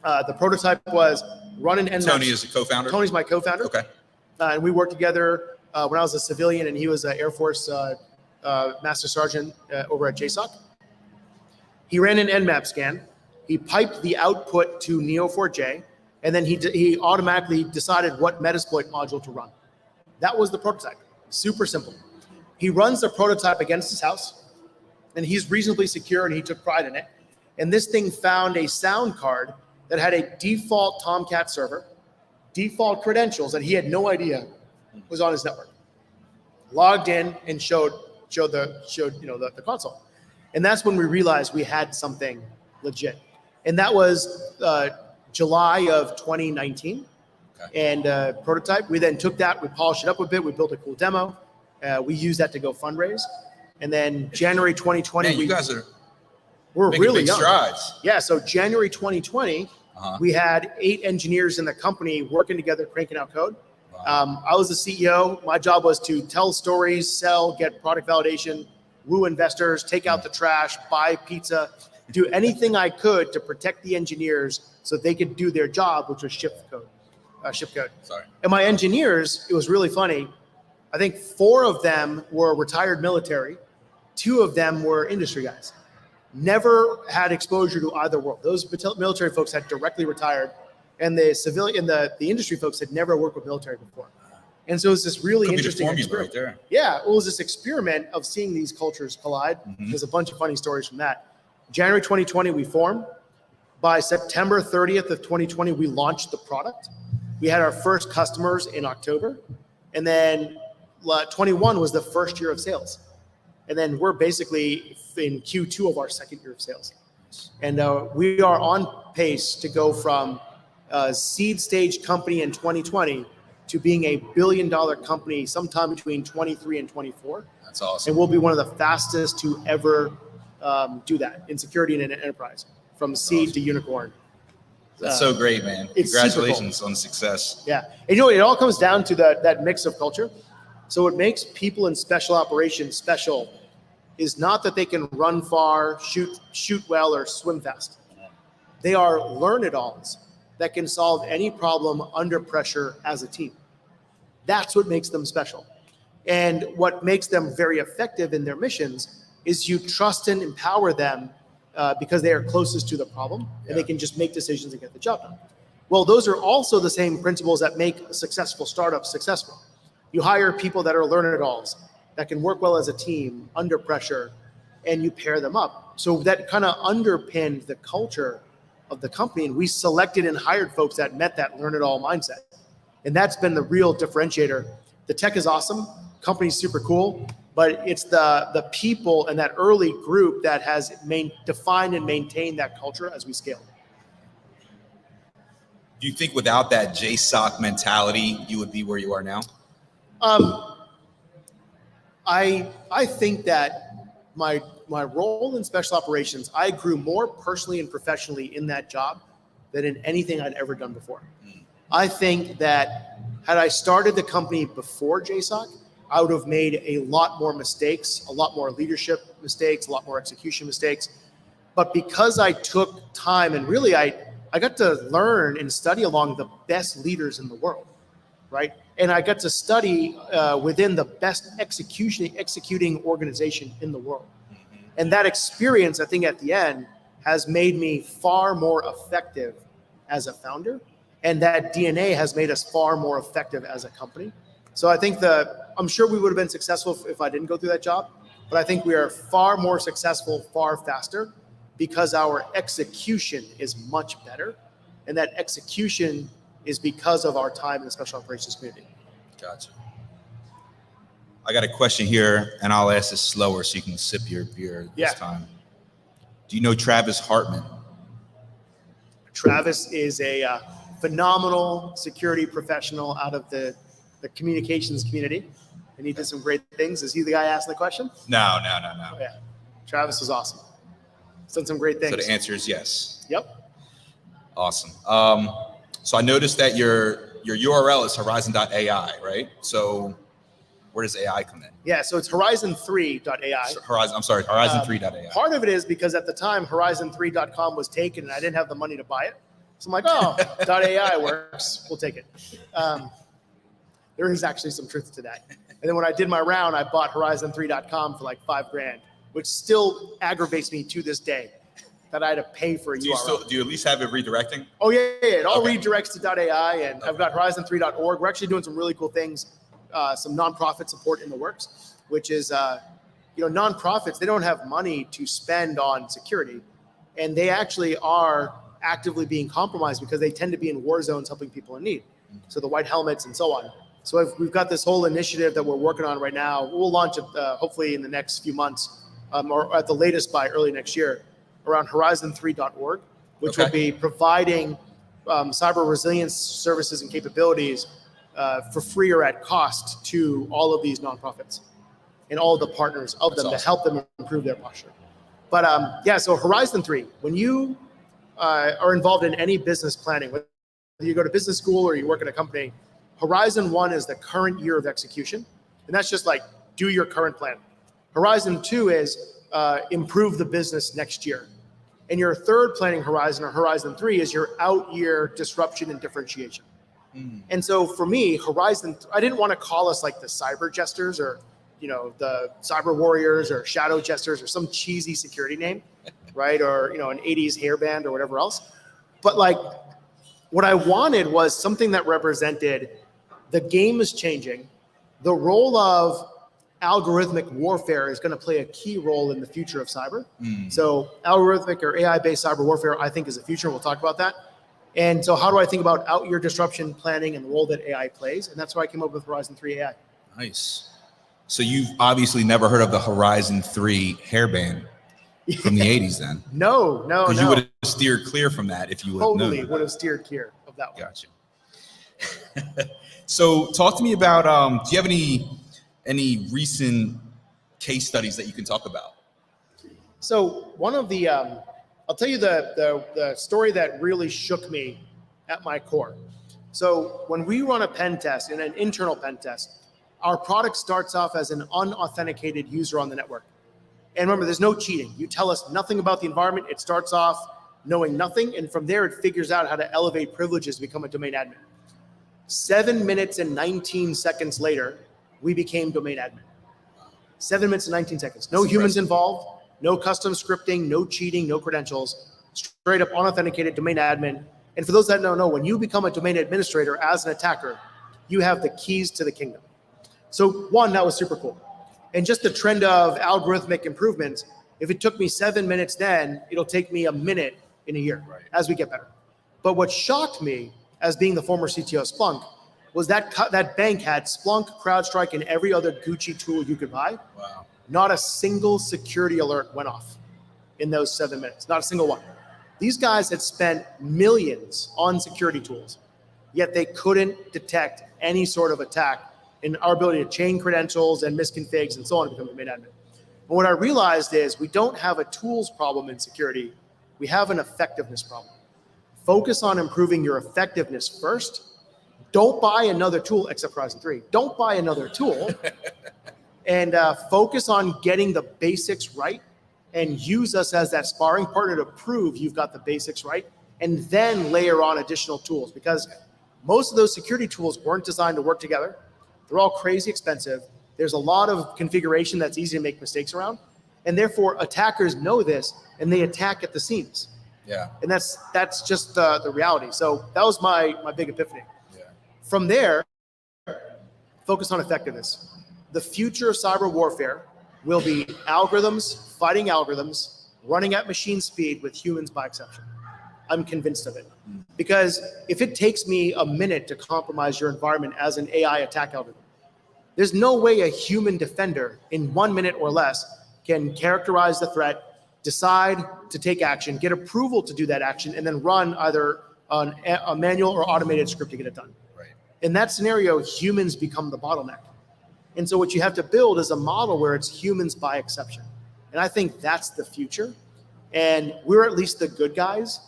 The prototype was run an Nmap. Tony is a co-founder? Tony's my co-founder. Okay. And we worked together when I was a civilian and he was an Air Force Master Sergeant over at JSOC. He ran an Nmap scan. He piped the output to Neo4j, and then he automatically decided what Metasploit module to run. That was the prototype. Super simple. He runs the prototype against his house, and he's reasonably secure, and he took pride in it. And this thing found a sound card that had a default Tomcat server, default credentials that he had no idea was on his network. Logged in and showed the console, and that's when we realized we had something legit. And that was July of 2019. Okay. And prototype. We then took that, we polished it up a bit, we built a cool demo. We used that to go fundraise. And then January 2020, Man, you guys we're making really big young. strides. Yeah, so January 2020, we had 8 engineers in the company working together, cranking out code. Wow. I was the CEO. My job was to tell stories, sell, get product validation, woo investors, take out the trash, buy pizza, do anything I could to protect the engineers so they could do their job, which was ship code. Sorry. And my engineers, it was really funny. I think 4 of them were retired military. 2 of them were industry guys. Never had exposure to either world. Those military folks had directly retired, and the civilian, the industry folks had never worked with military before. And so it was this really interesting experiment. Right there. Yeah, it was this experiment of seeing these cultures collide. There's a bunch of funny stories from that. January 2020, we formed. By September 30th of 2020, we launched the product. We had our first customers in October. And then 21 was the first year of sales. And then we're basically in Q2 of our second year of sales. And we are on pace to go from a seed stage company in 2020 to being a $1 billion company sometime between 23 and 24. That's awesome. And we'll be one of the fastest to ever do that in security and in enterprise, from seed to unicorn. That's so great, man. Congratulations on the success. Yeah. And it all comes down to that mix of culture. So what makes people in special operations special is not that they can run far, shoot well, or swim fast. They are learn-it-alls that can solve any problem under pressure as a team. That's what makes them special. And what makes them very effective in their missions is you trust and empower them because they are closest to the problem and they can just make decisions and get the job done. Well, those are also the same principles that make successful startups successful. You hire people that are learn-it-alls, that can work well as a team under pressure, and you pair them up. So that kind of underpinned the culture of the company, and we selected and hired folks that met that learn-it-all mindset. And that's been the real differentiator. The tech is awesome, company's super cool, but it's the people and that early group that has defined and maintained that culture as we scale. Do you think without that JSOC mentality, you would be where you are now? I think that my role in special operations, I grew more personally and professionally in that job than in anything I'd ever done before. I think that had I started the company before JSOC, I would have made a lot more mistakes, a lot more leadership mistakes, a lot more execution mistakes. But because I took time and really I got to learn and study along the best leaders in the world, right? And I got to study within the best executing organization in the world. And that experience, I think at the end, has made me far more effective as a founder. And that DNA has made us far more effective as a company. So I think I'm sure we would have been successful if I didn't go through that job, but I think we are far more successful, far faster, because our execution is much better. And that execution is because of our time in the special operations community. Gotcha. I got a question here, and I'll ask this slower so you can sip your beer this time. Do you know Travis Hartman? Travis is a phenomenal security professional out of the communications community. and he did some great things. Is he the guy asking the question? No. Oh, yeah. Travis is awesome. He's done some great things. So the answer is yes. Yep. Awesome. So I noticed that your URL is horizon.ai, right? So where does AI come in? Yeah, so it's horizon3.ai. Horizon3.ai. Part of it is because at the time, horizon3.com was taken and I didn't have the money to buy it. So I'm like, oh, .ai works. We'll take it. There is actually some truth to that. And then when I did my round, I bought horizon3.com for like $5,000, which still aggravates me to this day that I had to pay for a URL. Do you at least have it redirecting? Oh, yeah. It all redirects to .ai, and I've got horizon3.org. We're actually doing some really cool things, some nonprofit support in the works, which is, nonprofits, they don't have money to spend on security, and they actually are actively being compromised because they tend to be in war zones helping people in need. So the white helmets and so on. So we've got this whole initiative that we're working on right now. We'll launch it hopefully in the next few months, or at the latest by early next year, around horizon3.org, which will be providing cyber resilience services and capabilities for free or at cost to all of these nonprofits and all of the partners of them to help them improve their posture. But so Horizon 3, when you are involved in any business planning, whether you go to business school or you work at a company, Horizon 1 is the current year of execution. And that's just like, do your current plan. Horizon 2 is improve the business next year. And your third planning horizon, or Horizon 3, is your out year disruption and differentiation. And so for me, I didn't want to call us like the cyber jesters or, the cyber warriors or shadow jesters or some cheesy security name, right? Or, an 80s hairband or whatever else. But like, what I wanted was something that represented the game is changing. The role of algorithmic warfare is going to play a key role in the future of cyber. So algorithmic or AI-based cyber warfare, I think, is the future. We'll talk about that. And so how do I think about out-year disruption planning and the role that AI plays? And that's why I came up with Horizon 3 AI. Nice. So you've obviously never heard of the Horizon 3 hairband from the 80s then? No. Because you would have steered clear from that if you would have known. Totally would have steered clear of that one. Gotcha. So talk to me about, do you have any recent case studies that you can talk about? So one of the, I'll tell you the story that really shook me at my core. So when we run a pen test, in an internal pen test, our product starts off as an unauthenticated user on the network. And remember, there's no cheating. You tell us nothing about the environment. It starts off knowing nothing. And from there, it figures out how to elevate privileges to become a domain admin. 7 minutes and 19 seconds later, we became domain admin. 7 minutes and 19 seconds. No humans involved, no custom scripting, no cheating, no credentials, straight up unauthenticated domain admin. And for those that don't know, when you become a domain administrator as an attacker, you have the keys to the kingdom. So one, that was super cool. And just the trend of algorithmic improvements, if it took me 7 minutes then, it'll take me a minute in a year as we get better. But what shocked me as being the former CTO of Splunk was that bank had Splunk, CrowdStrike, and every other Gucci tool you could buy. Wow. Not a single security alert went off in those 7 minutes, not a single one. These guys had spent millions on security tools, yet they couldn't detect any sort of attack in our ability to chain credentials and misconfigs and so on to become a domain admin. And what I realized is we don't have a tools problem in security, we have an effectiveness problem. Focus on improving your effectiveness first. Don't buy another tool except Horizon 3. Don't buy another tool and focus on getting the basics right and use us as that sparring partner to prove you've got the basics right, and then layer on additional tools, because most of those security tools weren't designed to work together. They're all crazy expensive. There's a lot of configuration that's easy to make mistakes around. And therefore, attackers know this and they attack at the seams. Yeah. And that's just the reality. So that was my big epiphany. Yeah. From there, focus on effectiveness. The future of cyber warfare will be algorithms, fighting algorithms, running at machine speed with humans by exception. I'm convinced of it. Because if it takes me a minute to compromise your environment as an AI attack algorithm, there's no way a human defender in 1 minute or less can characterize the threat, decide to take action, get approval to do that action, and then run either a manual or automated script to get it done. Right. In that scenario, humans become the bottleneck. And so what you have to build is a model where it's humans by exception. And I think that's the future. And we're at least the good guys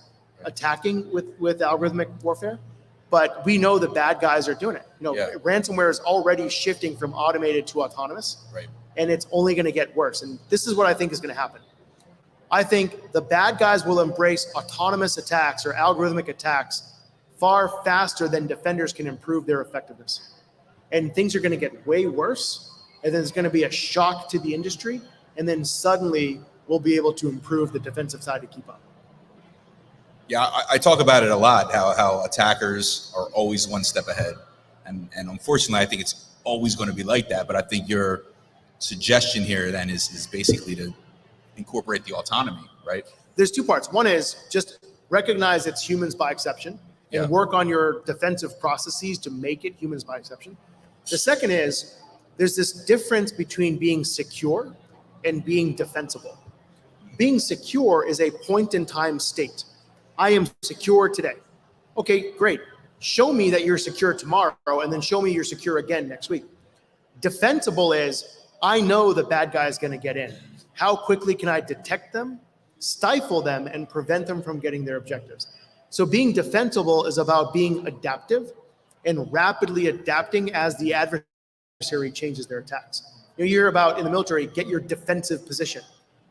attacking with algorithmic warfare, but we know the bad guys are doing it. Ransomware is already shifting from automated to autonomous, and it's only going to get worse. And this is what I think is going to happen. I think the bad guys will embrace autonomous attacks or algorithmic attacks far faster than defenders can improve their effectiveness. And things are going to get way worse, and then it's going to be a shock to the industry, and then suddenly we'll be able to improve the defensive side to keep up. Yeah, I talk about it a lot, how attackers are always one step ahead. And unfortunately, I think it's always going to be like that. But I think your suggestion here then is basically to incorporate the autonomy, right? There's two parts. One is just recognize it's humans by exception and work on your defensive processes to make it humans by exception. The second is there's this difference between being secure and being defensible. Being secure is a point in time state. I am secure today. Okay, great. Show me that you're secure tomorrow, and then show me you're secure again next week. Defensible is, I know the bad guy is going to get in. How quickly can I detect them, stifle them, and prevent them from getting their objectives? So being defensible is about being adaptive and rapidly adapting as the adversary changes their attacks. You hear about in the military, get your defensive position.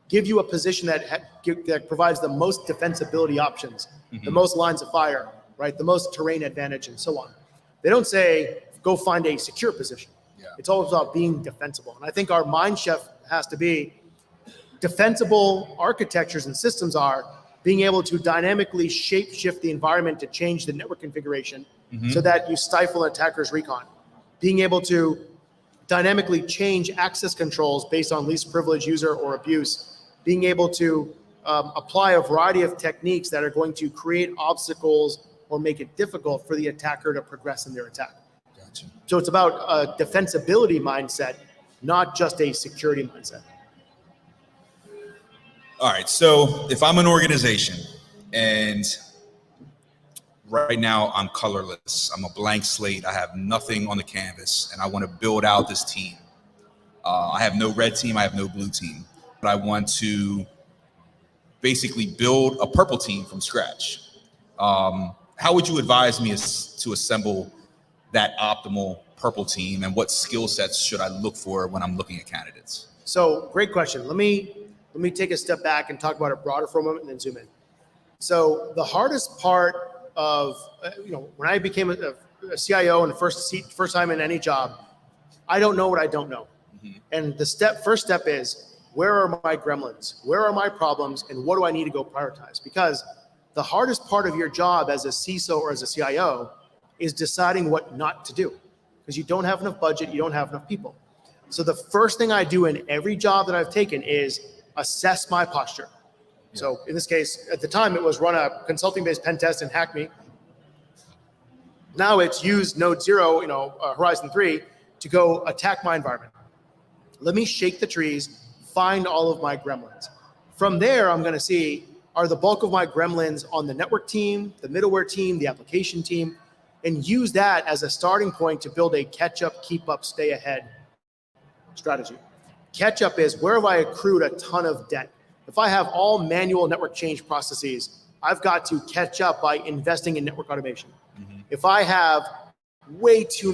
Give you a position that provides the most defensibility options, the most lines of fire, right? The most terrain advantage, and so on. They don't say, go find a secure position. It's all about being defensible. And I think our mind shift has to be defensible architectures and systems are being able to dynamically shape shift the environment to change the network configuration so that you stifle an attacker's recon. Being able to dynamically change access controls based on least privilege user or abuse. Being able to apply a variety of techniques that are going to create obstacles or make it difficult for the attacker to progress in their attack. Gotcha. So it's about a defensibility mindset, not just a security mindset. All right. So if I'm an organization and right now I'm colorless, I'm a blank slate, I have nothing on the canvas, and I want to build out this team. I have no red team, I have no blue team, but I want to basically build a purple team from scratch. How would you advise me to assemble that optimal purple team, and what skill sets should I look for when I'm looking at candidates? So great question. Let me take a step back and talk about it broader for a moment and then zoom in. So the hardest part of, when I became a CIO and first time in any job, I don't know what I don't know. And the first step is, where are my gremlins? Where are my problems? And what do I need to go prioritize? Because the hardest part of your job as a CISO or as a CIO is deciding what not to do, because you don't have enough budget, you don't have enough people. So the first thing I do in every job that I've taken is assess my posture. So in this case, at the time, it was run a consulting-based pen test and hack me. Now it's use Node 0, Horizon 3 to go attack my environment. Let me shake the trees, find all of my gremlins. From there, I'm going to see, are the bulk of my gremlins on the network team, the middleware team, the application team, and use that as a starting point to build a catch up, keep up, stay ahead strategy. Catch up is, where have I accrued a ton of debt? If I have all manual network change processes, I've got to catch up by investing in network automation. If I have way too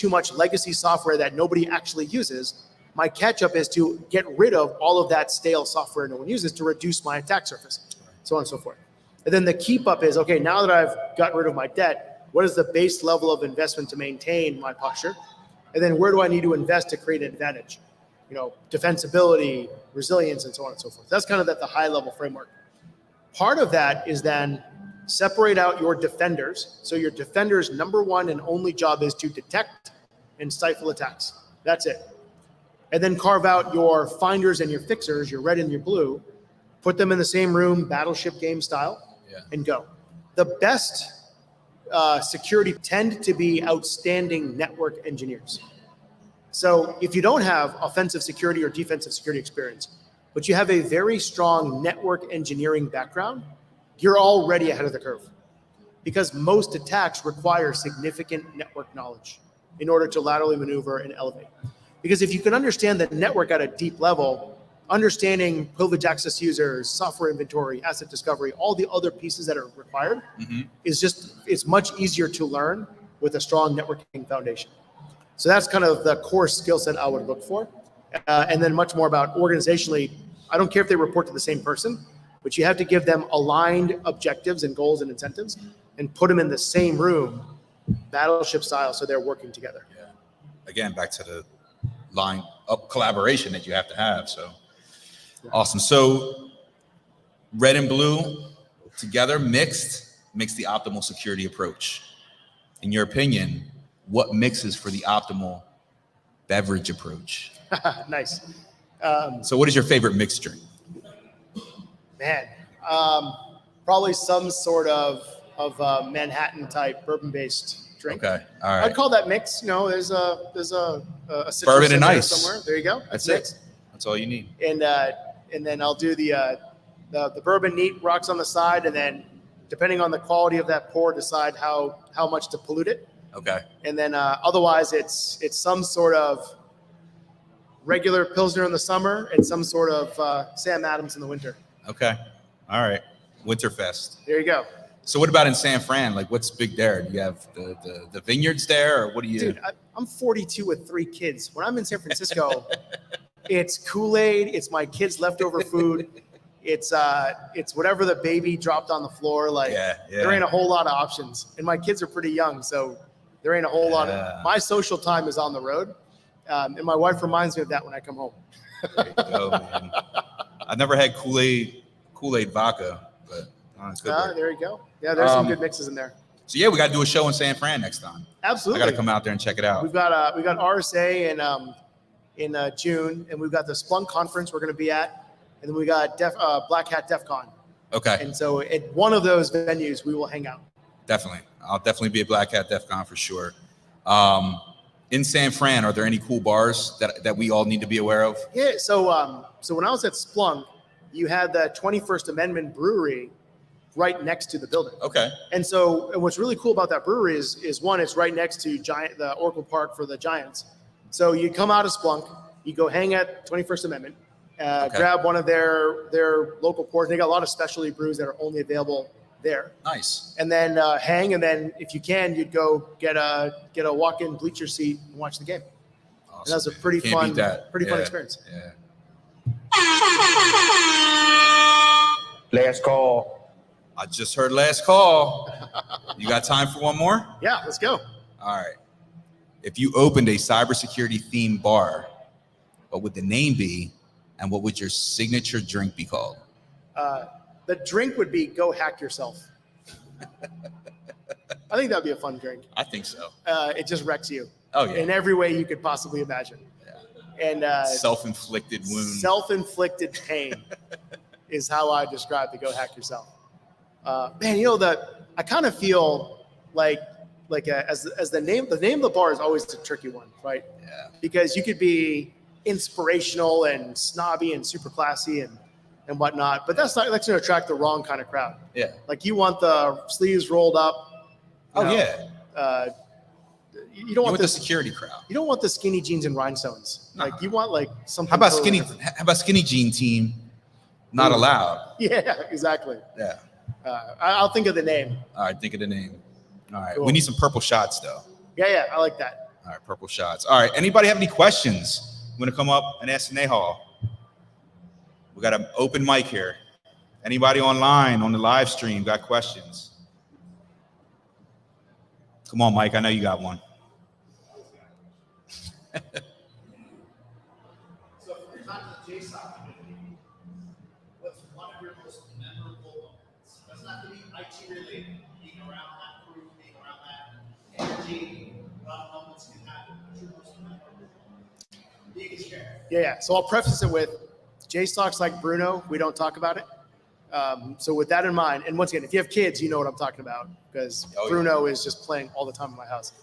much legacy software that nobody actually uses, my catch up is to get rid of all of that stale software no one uses to reduce my attack surface, so on and so forth. And then the keep up is, okay, now that I've gotten rid of my debt, what is the base level of investment to maintain my posture? And then where do I need to invest to create an advantage? Defensibility, resilience, and so on and so forth. That's kind of at the high level framework. Part of that is then separate out your defenders. So your defender's number one and only job is to detect and stifle attacks. That's it. And then carve out your finders and your fixers, your red and your blue, put them in the same room, battleship game style, and go. The best security tend to be outstanding network engineers. So if you don't have offensive security or defensive security experience, but you have a very strong network engineering background, you're already ahead of the curve, because most attacks require significant network knowledge. in order to laterally maneuver and elevate. Because if you can understand the network at a deep level, understanding privileged access users, software inventory, asset discovery, all the other pieces that are required it's much easier to learn with a strong networking foundation. So that's kind of the core skill set I would look for. And then much more about organizationally, I don't care if they report to the same person, but you have to give them aligned objectives and goals and incentives and put them in the same room, battleship style, so they're working together. Yeah. Again, back to the line up collaboration that you have to have. So awesome. So red and blue together mixed makes the optimal security approach. In your opinion, what mixes for the optimal beverage approach? Nice. So what is your favorite mixed drink? Man, probably some sort of Manhattan type bourbon based drink. Okay, all right. I'd call that mix. You know, there's a citrus bourbon and in there ice somewhere. There you go. That's mixed. it. That's all you need. And then I'll do the bourbon neat rocks on the side, and then depending on the quality of that pour, decide how much to pollute it. Okay. And then otherwise, it's some sort of regular Pilsner in the summer and some sort of Sam Adams in the winter. Okay. All right. Winterfest. There you go. So what about in San Fran? Like, what's big there? Do you have the vineyards there, or what do you? Dude, I'm 42 with 3 kids. When I'm in San Francisco, it's Kool-Aid. It's my kids' leftover food. It's whatever the baby dropped on the floor. Like, there ain't a whole lot of options. And my kids are pretty young, so there ain't a whole lot of. My social time is on the road, and my wife reminds me of that when I come home. There you go, man. I've never had Kool-Aid vodka, but it's good. There you go. Yeah, there's some good mixes in there. So yeah, we got to do a show in San Fran next time. Absolutely. I got to come out there and check it out. We got RSA in June, and we've got the Splunk conference we're going to be at, and then we got Black Hat DEF CON. Okay. And so at one of those venues, we will hang out. Definitely. I'll definitely be at Black Hat DEF CON for sure. In San Fran, are there any cool bars that we all need to be aware of? Yeah. So when I was at Splunk, you had the 21st Amendment Brewery right next to the building. Okay. And what's really cool about that brewery is one, it's right next to the Oracle Park for the Giants. So you come out of Splunk, you go hang at 21st Amendment, grab one of their local pours. They got a lot of specialty brews that are only available there. Nice. And then hang, and then if you can, you'd go get a walk-in bleacher seat and watch the game. Awesome, and that was a pretty fun experience. Yeah. Last call. I just heard last call. You got time for one more? Yeah, let's go. All right. If you opened a cybersecurity themed bar, what would the name be, and what would your signature drink be called? The drink would be Go Hack Yourself. I think that would be a fun drink. I think so. It just wrecks you. Oh, yeah. In every way you could possibly imagine. Yeah. And self-inflicted wound. Self-inflicted pain is how I describe the Go Hack Yourself. Man, I kind of feel like as the name of the bar is always a tricky one, right? Yeah. Because you could be inspirational and snobby and super classy and whatnot, but that's going to attract the wrong kind of crowd. Yeah. Like you want the sleeves rolled up. Yeah. You don't want the security crowd. You don't want the skinny jeans and rhinestones. No. Like you want like something. How about totally skinny? How about skinny jean team? Not allowed. Yeah, exactly. Yeah. I'll think of the name. All right, think of the name. All right. Cool. We need some purple shots though. Yeah, I like that. All right, purple shots. All right. Anybody have any questions? I'm gonna come up and ask Snehal. We got an open mic here. Anybody online on the live stream got questions? Come on, Mike. I know you got one. So if you're talking to the JSOC community, what's one of your most memorable moments? Doesn't have to be IT related. Being around that crew, being around that energy, a lot of moments can happen. What's your most memorable moment? You can share. Yeah. So I'll preface it with JSOC's like Bruno. We don't talk about it. So with that in mind, and once again, if you have kids, you know what I'm talking about because Bruno is just playing all the time in my house.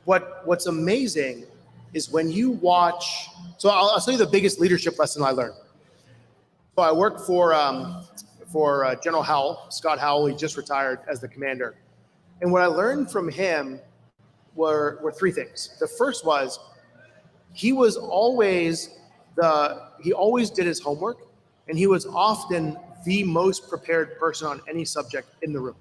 What's amazing is when you watch. So I'll tell you the biggest leadership lesson I learned. So I worked for for General Howell, Scott Howell. He just retired as the commander. And what I learned from him were three things. The first was he always did his homework, and he was often the most prepared person on any subject in the room.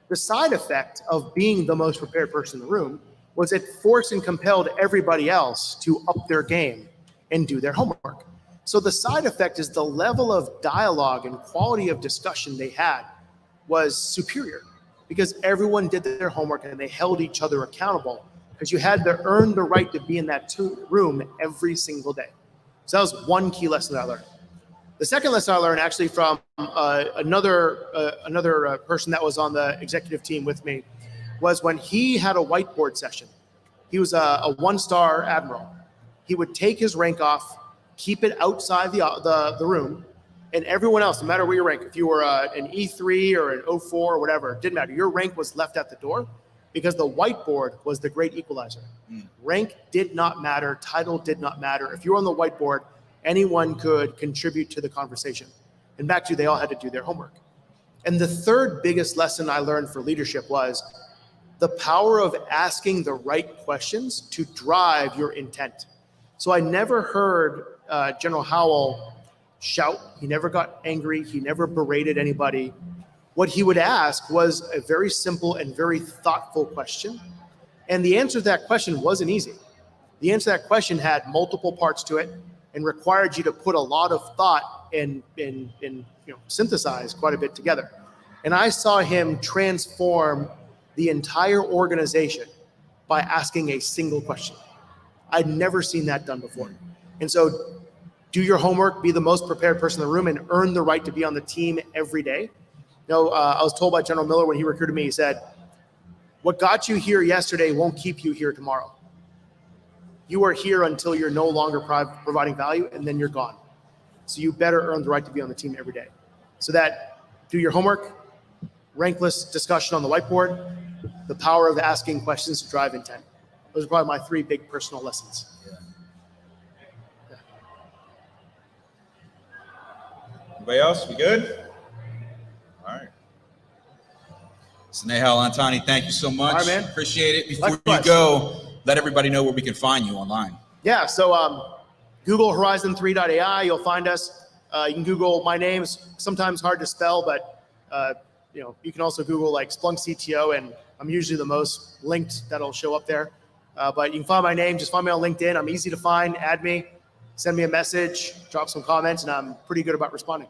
The side effect of being the most prepared person in the room was it forced and compelled everybody else to up their game and do their homework. So the side effect is the level of dialogue and quality of discussion they had was superior because everyone did their homework and they held each other accountable because you had to earn the right to be in that room every single day. So that was one key lesson that I learned. The second lesson I learned actually from another person that was on the executive team with me was when he had a whiteboard session. He was a one-star admiral. He would take his rank off, keep it outside the room, and everyone else, no matter where your rank, if you were an E3 or an O4 or whatever, it didn't matter. Your rank was left at the door because the whiteboard was the great equalizer. Rank did not matter. Title did not matter. If you were on the whiteboard, anyone could contribute to the conversation. And back to, they all had to do their homework. And the third biggest lesson I learned for leadership was the power of asking the right questions to drive your intent. So I never heard General Howell shout. He never got angry. He never berated anybody. What he would ask was a very simple and very thoughtful question. And the answer to that question wasn't easy. The answer to that question had multiple parts to it and required you to put a lot of thought and synthesize quite a bit together. And I saw him transform the entire organization by asking a single question. I'd never seen that done before. And so do your homework, be the most prepared person in the room, and earn the right to be on the team every day. I was told by General Miller when he recruited me, he said, what got you here yesterday won't keep you here tomorrow. You are here until you're no longer providing value, and then you're gone. So you better earn the right to be on the team every day. So that do your homework, rankless discussion on the whiteboard, the power of asking questions to drive intent. Those are probably my three big personal lessons. Yeah. Anybody else? We good? All right. Snehal, Antani, thank you so much. All right, man. Appreciate it. Before Likewise. you go, let everybody know where we can find you online. Yeah, so Google Horizon3.ai, you'll find us. You can Google my name. It's sometimes hard to spell, but you can also Google like Splunk CTO, and I'm usually the most linked that'll show up there. But you can find my name. Just find me on LinkedIn. I'm easy to find. Add me, send me a message, drop some comments, and I'm pretty good about responding.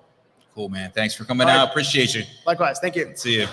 Cool, man. Thanks for coming All right. out. Appreciate you. Likewise. Thank you. See you.